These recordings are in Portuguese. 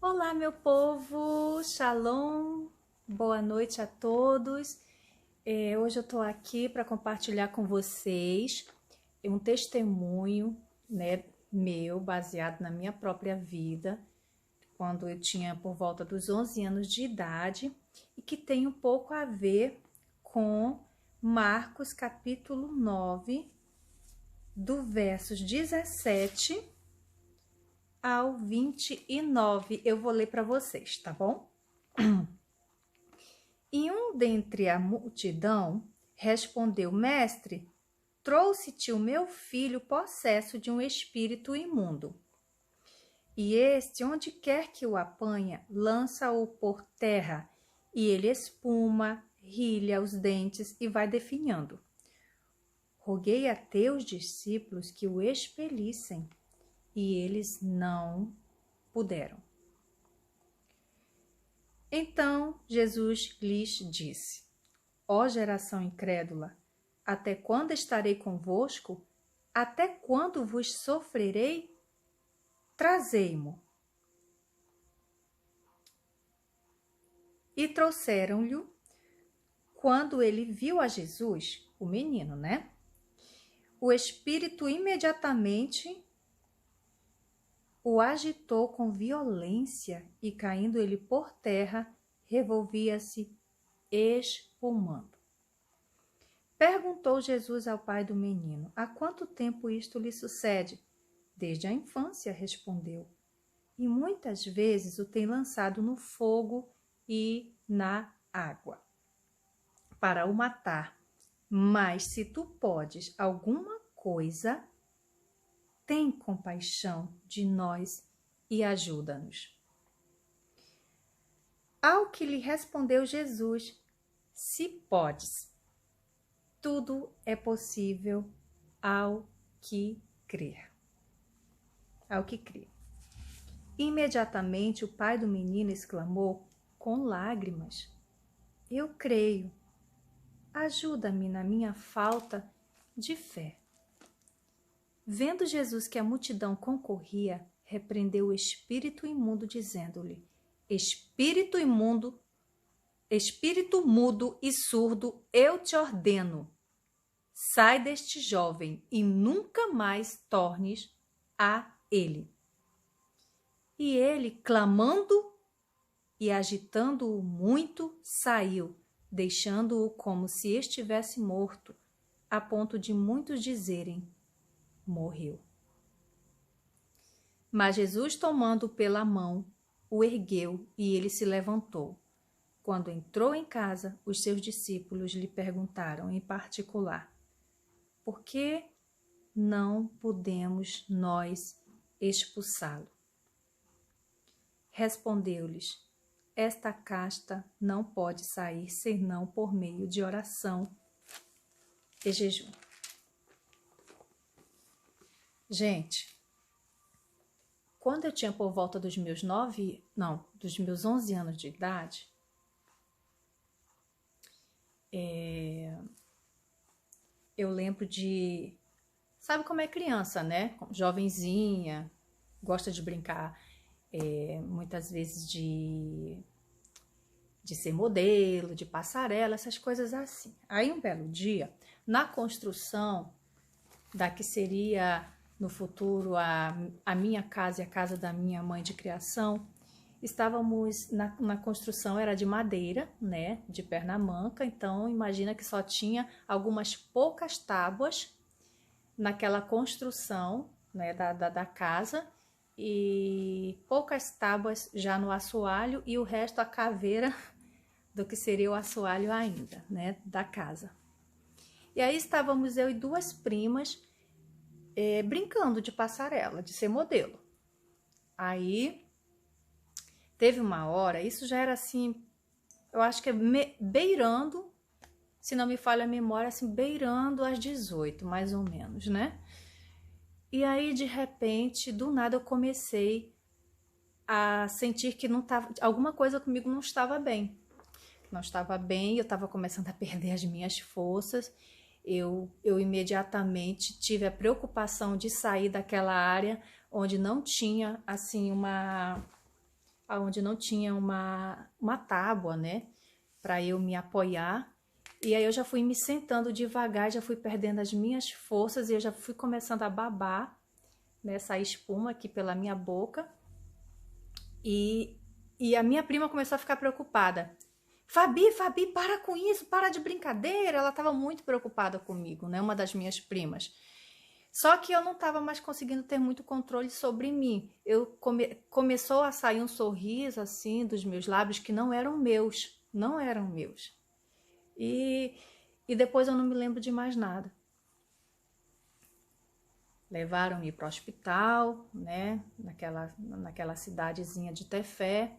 Olá, meu povo, Shalom, boa noite a todos. Hoje eu estou aqui para compartilhar com vocês um testemunho, meu, baseado na minha própria vida, quando eu tinha por volta dos 11 anos de idade, e que tem um pouco a ver com Marcos capítulo 9, do versos 17 ao 29, eu vou ler para vocês, tá bom? E um dentre a multidão respondeu: Mestre, trouxe-te o meu filho possesso de um espírito imundo. E este, onde quer que o apanha, lança-o por terra, e ele espuma, rilha os dentes e vai definhando. Roguei a teus discípulos que o expelissem, e eles não puderam. Então Jesus lhes disse: Ó geração incrédula, até quando estarei convosco? Até quando vos sofrerei? Trazei-mo. E trouxeram-lhe. Quando ele viu a Jesus, o menino, o espírito imediatamente o agitou com violência e, caindo ele por terra, revolvia-se espumando. Perguntou Jesus ao pai do menino: Há quanto tempo isto lhe sucede? Desde a infância, respondeu. E muitas vezes o tem lançado no fogo e na água para o matar. Mas se tu podes alguma coisa, tem compaixão de nós e ajuda-nos. Ao que lhe respondeu Jesus: Se podes, tudo é possível ao que crer. Ao que crê. Imediatamente o pai do menino exclamou com lágrimas: Eu creio, ajuda-me na minha falta de fé. Vendo Jesus que a multidão concorria, repreendeu o espírito imundo, dizendo-lhe: Espírito imundo, espírito mudo e surdo, eu te ordeno, sai deste jovem e nunca mais tornes a ele. E ele, clamando e agitando-o muito, saiu, deixando-o como se estivesse morto, a ponto de muitos dizerem: morreu. Mas Jesus, tomando-o pela mão, o ergueu e ele se levantou. Quando entrou em casa, os seus discípulos lhe perguntaram em particular: Por que não podemos nós expulsá-lo? Respondeu-lhes: Esta casta não pode sair senão por meio de oração e jejum. Gente, quando eu tinha por volta dos meus 11 anos de idade, eu lembro de, sabe como é criança, jovenzinha, gosta de brincar, muitas vezes de ser modelo, de passarela, essas coisas assim. Aí um belo dia, na construção da que seria no futuro a minha casa e a casa da minha mãe de criação, estávamos na construção, era de madeira, de perna-manca, então imagina que só tinha algumas poucas tábuas naquela construção, da casa, e poucas tábuas já no assoalho e o resto a caveira do que seria o assoalho ainda, da casa. E aí estávamos eu e duas primas brincando de passarela, de ser modelo. Aí teve uma hora, isso já era assim, eu acho que beirando, se não me falha a memória, assim, beirando às 18, mais ou menos, E aí, de repente, do nada eu comecei a sentir que não tava, alguma coisa comigo não estava bem. Não estava bem, eu estava começando a perder as minhas forças. Eu imediatamente tive a preocupação de sair daquela área onde não tinha, assim, onde não tinha uma tábua, né, para eu me apoiar. E aí eu já fui me sentando devagar, já fui perdendo as minhas forças e eu já fui começando a babar, né, sair espuma aqui pela minha boca. E a minha prima começou a ficar preocupada. Fabi, para com isso, para de brincadeira. Ela estava muito preocupada comigo, né? Uma das minhas primas. Só que eu não estava mais conseguindo ter muito controle sobre mim. Começou a sair um sorriso assim dos meus lábios que não eram meus, não eram meus. E depois eu não me lembro de mais nada. Levaram-me para o hospital, né? Naquela cidadezinha de Tefé,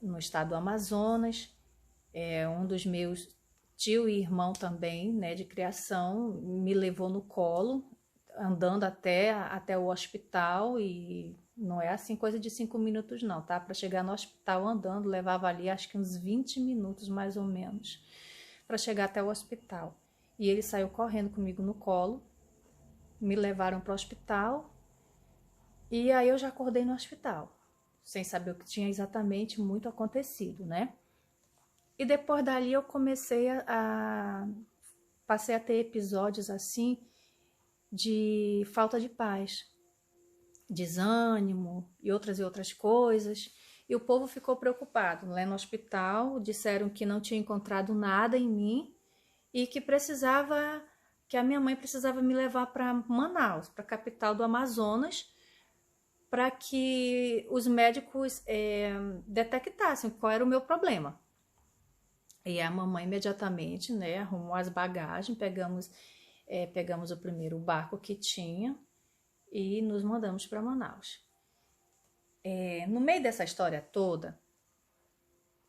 no estado do Amazonas. Um dos meus tio e irmão também, né, de criação, me levou no colo, andando até o hospital, e não é assim coisa de 5 minutos não, tá? Para chegar no hospital andando, levava ali acho que uns 20 minutos mais ou menos, para chegar até o hospital. E ele saiu correndo comigo no colo, me levaram para o hospital, e aí eu já acordei no hospital, sem saber o que tinha exatamente muito acontecido, né? E depois dali eu passei a ter episódios assim de falta de paz, desânimo e outras coisas. E o povo ficou preocupado. Lá no hospital disseram que não tinha encontrado nada em mim e que a minha mãe precisava me levar para Manaus, para a capital do Amazonas, para que os médicos detectassem qual era o meu problema. E a mamãe imediatamente, né, arrumou as bagagens, pegamos o primeiro barco que tinha e nos mandamos para Manaus. No meio dessa história toda,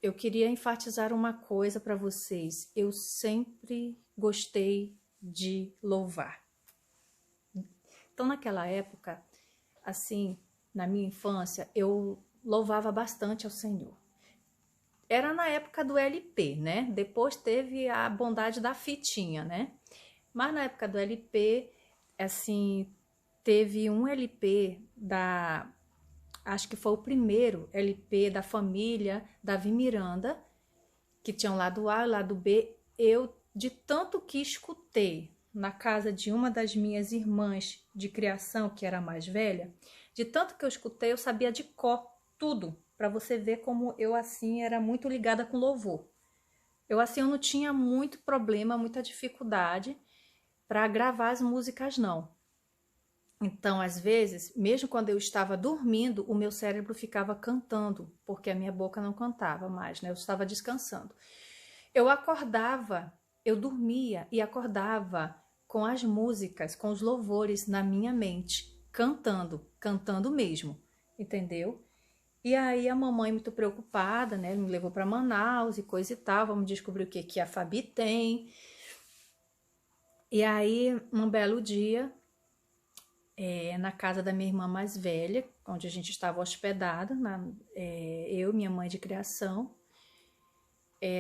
eu queria enfatizar uma coisa para vocês. Eu sempre gostei de louvar. Então, naquela época, assim, na minha infância, eu louvava bastante ao Senhor. Era na época do LP, né? Depois teve a bondade da fitinha, né? Mas na época do LP, assim, teve um LP acho que foi o primeiro LP da família Davi Miranda, que tinha o lado A e o lado B. Eu, de tanto que escutei na casa de uma das minhas irmãs de criação, que era a mais velha, de tanto que eu escutei, eu sabia de cor tudo. Para você ver como eu, assim, era muito ligada com louvor. Eu não tinha muito problema, muita dificuldade para gravar as músicas, não. Então, às vezes, mesmo quando eu estava dormindo, o meu cérebro ficava cantando, porque a minha boca não cantava mais, né? Eu estava descansando. Eu acordava, eu dormia e acordava com as músicas, com os louvores na minha mente, cantando mesmo, entendeu? E aí a mamãe, muito preocupada, né, me levou para Manaus e coisa e tal, vamos descobrir o que a Fabi tem. E aí, um belo dia, na casa da minha irmã mais velha, onde a gente estava hospedada, eu, minha mãe de criação,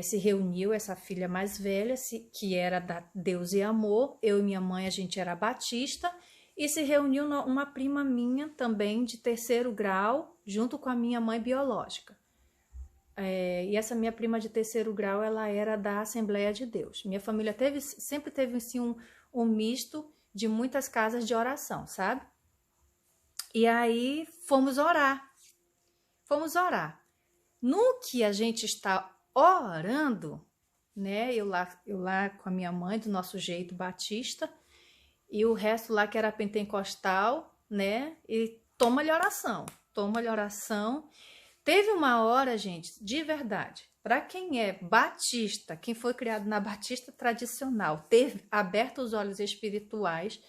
se reuniu essa filha mais velha, que era da Deus e Amor, eu e minha mãe, a gente era batista, e se reuniu uma prima minha também de 3º grau, junto com a minha mãe biológica. E essa minha prima de 3º grau, ela era da Assembleia de Deus. Minha família sempre teve assim, um misto de muitas casas de oração, sabe? E aí fomos orar. No que a gente está orando, né? Eu lá com a minha mãe, do nosso jeito batista, e o resto lá que era pentecostal, né? E toma-lhe oração. Teve uma hora, gente, de verdade, para quem é batista, quem foi criado na batista tradicional, ter aberto os olhos espirituais,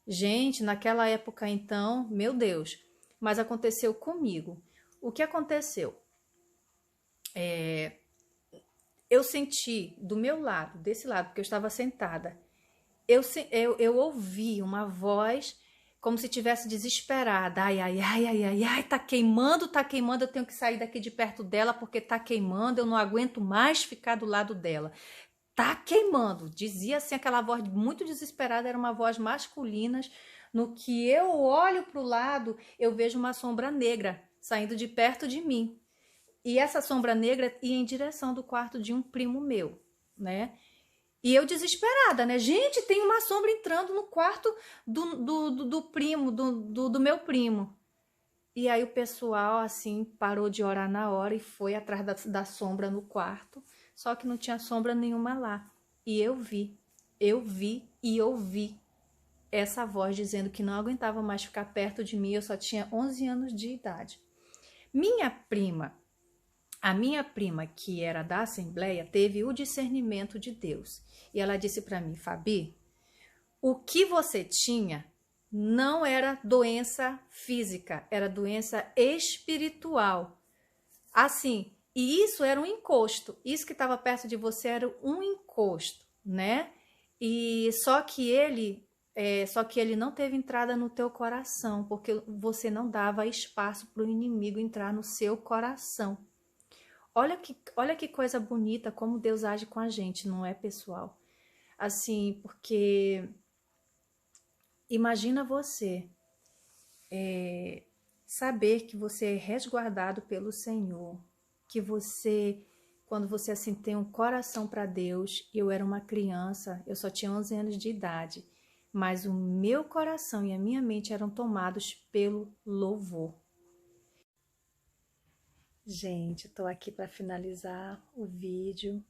gente, naquela época então, meu Deus, mas aconteceu comigo. O que aconteceu? Eu senti do meu lado, desse lado, porque eu estava sentada, eu ouvi uma voz como se estivesse desesperada. Ai, tá queimando, eu tenho que sair daqui de perto dela porque tá queimando, eu não aguento mais ficar do lado dela. Tá queimando, dizia assim aquela voz muito desesperada, era uma voz masculina. No que eu olho para o lado, eu vejo uma sombra negra saindo de perto de mim. E essa sombra negra ia em direção do quarto de um primo meu, né? E eu desesperada, né? Gente, tem uma sombra entrando no quarto do primo, do meu primo. E aí o pessoal, assim, parou de orar na hora e foi atrás da sombra no quarto. Só que não tinha sombra nenhuma lá. E eu vi e ouvi essa voz dizendo que não aguentava mais ficar perto de mim. Eu só tinha 11 anos de idade. A minha prima, que era da Assembleia, teve o discernimento de Deus. E ela disse para mim: Fabi, o que você tinha não era doença física, era doença espiritual. Assim, e isso era um encosto. Isso que estava perto de você era um encosto, né? E só que ele não teve entrada no teu coração, porque você não dava espaço para o inimigo entrar no seu coração. Olha que coisa bonita como Deus age com a gente, não é, pessoal? Assim, porque imagina você saber que você é resguardado pelo Senhor, que você, quando você assim tem um coração para Deus, eu era uma criança, eu só tinha 11 anos de idade, mas o meu coração e a minha mente eram tomados pelo louvor. Gente, estou aqui para finalizar o vídeo.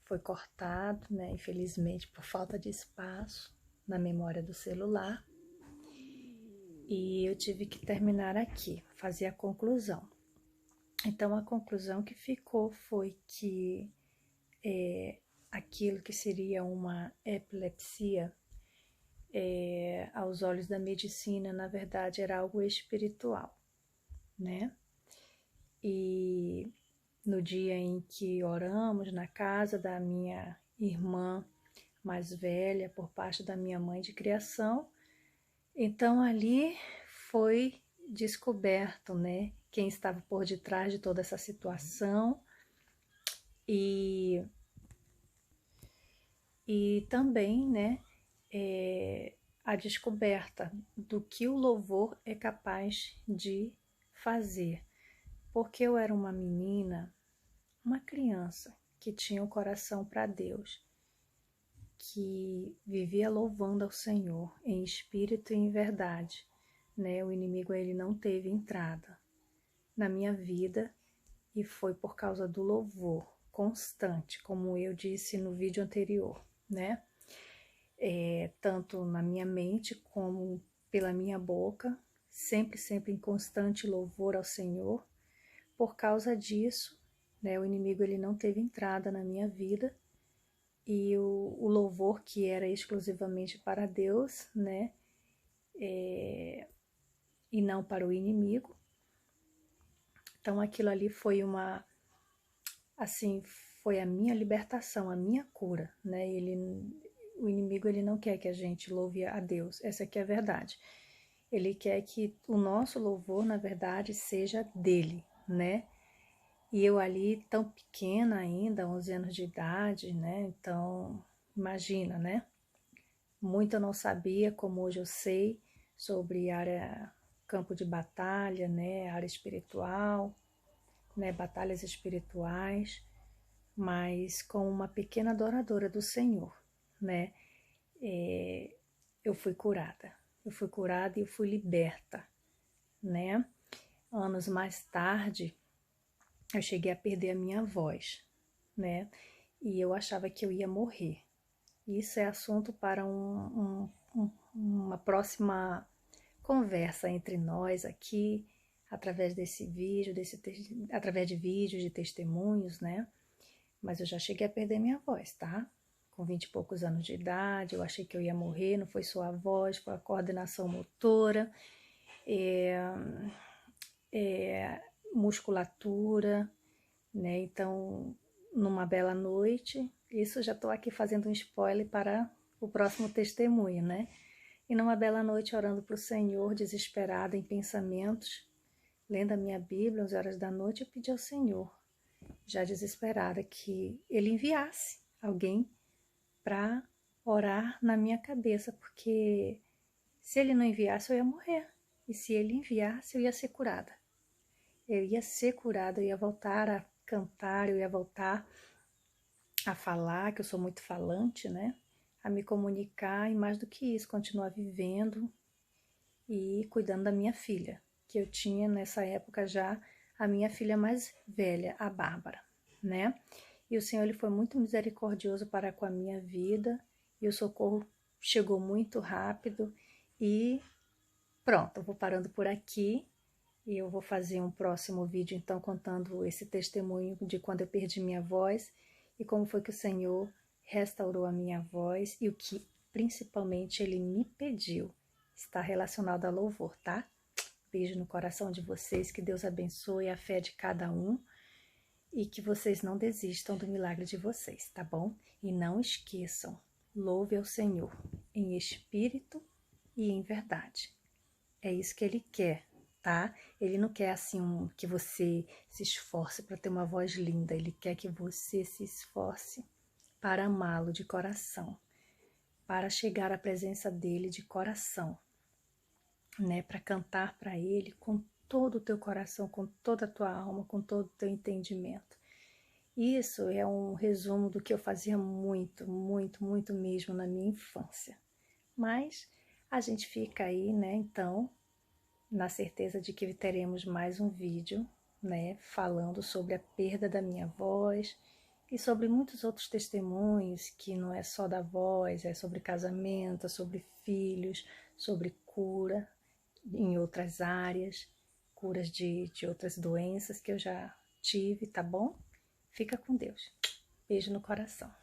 Foi cortado, né? Infelizmente, por falta de espaço na memória do celular. E eu tive que terminar aqui, fazer a conclusão. Então, a conclusão que ficou foi que aquilo que seria uma epilepsia, aos olhos da medicina, na verdade, era algo espiritual, né? E no dia em que oramos na casa da minha irmã mais velha, por parte da minha mãe de criação, então ali foi descoberto, né, quem estava por detrás de toda essa situação e também, né, a descoberta do que o louvor é capaz de fazer. Porque eu era uma menina, uma criança que tinha um coração para Deus, que vivia louvando ao Senhor em espírito e em verdade, né? O inimigo ele não teve entrada na minha vida e foi por causa do louvor constante, como eu disse no vídeo anterior, né? Tanto na minha mente como pela minha boca, sempre em constante louvor ao Senhor. Por causa disso, né, o inimigo ele não teve entrada na minha vida e o louvor que era exclusivamente para Deus, né, e não para o inimigo. Então aquilo ali foi foi a minha libertação, a minha cura, né? O inimigo ele não quer que a gente louve a Deus, essa aqui é a verdade. Ele quer que o nosso louvor, na verdade, seja dele, né? E eu ali tão pequena ainda, 11 anos de idade, né? Então, imagina, né? Muito eu não sabia, como hoje eu sei, sobre campo de batalha, né? Área espiritual, né? Batalhas espirituais, mas como uma pequena adoradora do Senhor, né? Eu fui curada. Eu fui curada e eu fui liberta, né? Anos mais tarde, eu cheguei a perder a minha voz, né? E eu achava que eu ia morrer. Isso é assunto para uma próxima conversa entre nós aqui, através desse vídeo, através de vídeos, de testemunhos, né? Mas eu já cheguei a perder minha voz, tá? Com 20 e poucos anos de idade, eu achei que eu ia morrer, não foi só a voz, foi a coordenação motora, musculatura, né? Então, numa bela noite, isso já estou aqui fazendo um spoiler para o próximo testemunho, né? E numa bela noite, orando para o Senhor, desesperada em pensamentos, lendo a minha Bíblia, 11 horas da noite, eu pedi ao Senhor, já desesperada, que Ele enviasse alguém para orar na minha cabeça, porque se Ele não enviasse, eu ia morrer. E se ele enviasse, eu ia ser curada. Eu ia ser curada, eu ia voltar a cantar, eu ia voltar a falar, que eu sou muito falante, né? A me comunicar e mais do que isso, continuar vivendo e cuidando da minha filha, que eu tinha nessa época já a minha filha mais velha, a Bárbara, né? E o Senhor ele foi muito misericordioso para com a minha vida e o socorro chegou muito rápido e pronto, eu vou parando por aqui e eu vou fazer um próximo vídeo então contando esse testemunho de quando eu perdi minha voz e como foi que o Senhor restaurou a minha voz e o que principalmente ele me pediu. Está relacionado a louvor, tá? Beijo no coração de vocês, que Deus abençoe a fé de cada um e que vocês não desistam do milagre de vocês, tá bom? E não esqueçam, louve ao Senhor em espírito e em verdade. É isso que Ele quer, tá? Ele não quer assim que você se esforce para ter uma voz linda, Ele quer que você se esforce para amá-lo de coração, para chegar à presença dEle de coração, né, para cantar para Ele com todo o teu coração, com toda a tua alma, com todo o teu entendimento. Isso é um resumo do que eu fazia muito, muito, muito mesmo na minha infância. Mas a gente fica aí, né, então, na certeza de que teremos mais um vídeo, né, falando sobre a perda da minha voz e sobre muitos outros testemunhos, que não é só da voz, é sobre casamento, é sobre filhos, sobre cura em outras áreas, curas de outras doenças que eu já tive, tá bom? Fica com Deus. Beijo no coração.